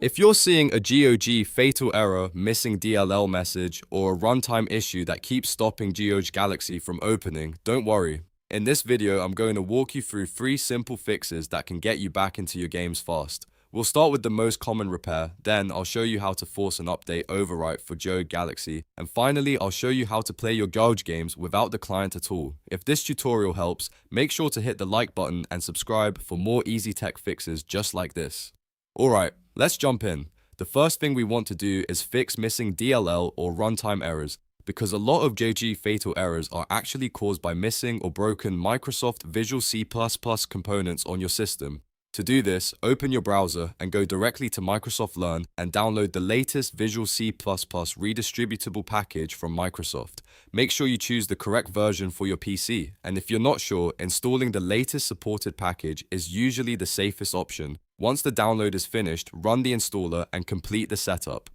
If you're seeing a GOG fatal error, missing DLL message, or a runtime issue that keeps stopping GOG Galaxy from opening, don't worry. In this video, I'm going to walk you through 3 simple fixes that can get you back into your games fast. We'll start with the most common repair, then I'll show you how to force an update overwrite for GOG Galaxy, and finally I'll show you how to play your GOG games without the client at all. If this tutorial helps, make sure to hit the like button and subscribe for more easy tech fixes just like this. Alright, let's jump in. The first thing we want to do is fix missing DLL or runtime errors, because a lot of GOG fatal errors are actually caused by missing or broken Microsoft Visual C++ components on your system. To do this, open your browser and go directly to Microsoft Learn and download the latest Visual C++ Redistributable package from Microsoft. Make sure you choose the correct version for your PC, and if you're not sure, installing the latest supported package is usually the safest option. Once the download is finished, run the installer and complete the setup.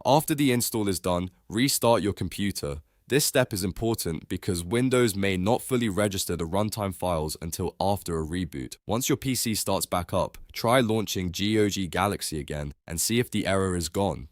After the install is done, restart your computer. This step is important because Windows may not fully register the runtime files until after a reboot. Once your PC starts back up, try launching GOG Galaxy again and see if the error is gone.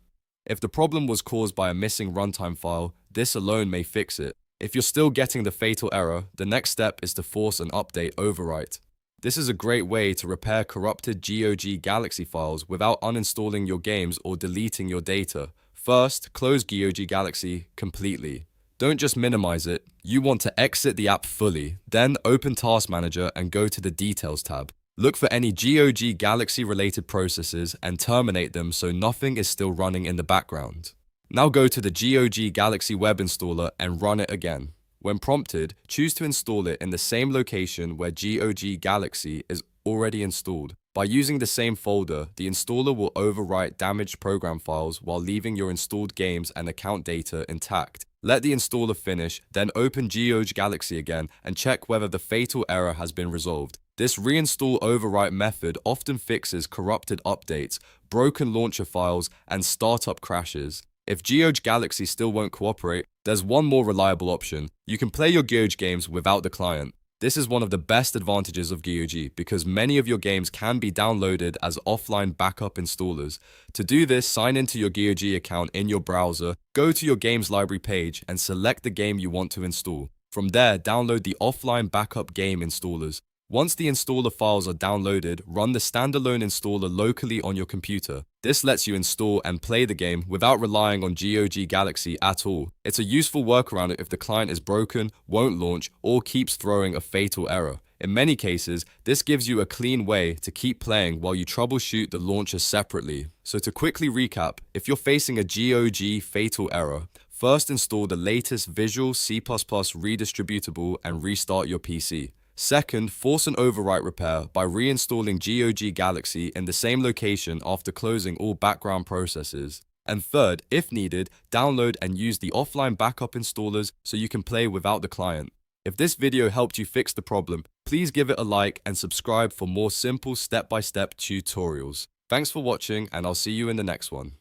If the problem was caused by a missing runtime file, this alone may fix it. If you're still getting the fatal error, the next step is to force an update overwrite. This is a great way to repair corrupted GOG Galaxy files without uninstalling your games or deleting your data. First, close GOG Galaxy completely. Don't just minimize it, you want to exit the app fully, then open Task Manager and go to the Details tab. Look for any GOG Galaxy related processes and terminate them so nothing is still running in the background. Now go to the GOG Galaxy web installer and run it again. When prompted, choose to install it in the same location where GOG Galaxy is already installed. By using the same folder, the installer will overwrite damaged program files while leaving your installed games and account data intact. Let the installer finish, then open GOG Galaxy again and check whether the fatal error has been resolved. This reinstall overwrite method often fixes corrupted updates, broken launcher files, and startup crashes. If GOG Galaxy still won't cooperate, there's one more reliable option. You can play your GOG games without the client. This is one of the best advantages of GOG because many of your games can be downloaded as offline backup installers. To do this, sign into your GOG account in your browser, go to your games library page and select the game you want to install. From there, download the offline backup game installers. Once the installer files are downloaded, run the standalone installer locally on your computer. This lets you install and play the game without relying on GOG Galaxy at all. It's a useful workaround if the client is broken, won't launch, or keeps throwing a fatal error. In many cases, this gives you a clean way to keep playing while you troubleshoot the launcher separately. So to quickly recap, if you're facing a GOG fatal error, first install the latest Visual C++ Redistributable and restart your PC. Second, force an overwrite repair by reinstalling GOG Galaxy in the same location after closing all background processes. And third, if needed, download and use the offline backup installers so you can play without the client. If this video helped you fix the problem, please give it a like and subscribe for more simple step-by-step tutorials. Thanks for watching and I'll see you in the next one.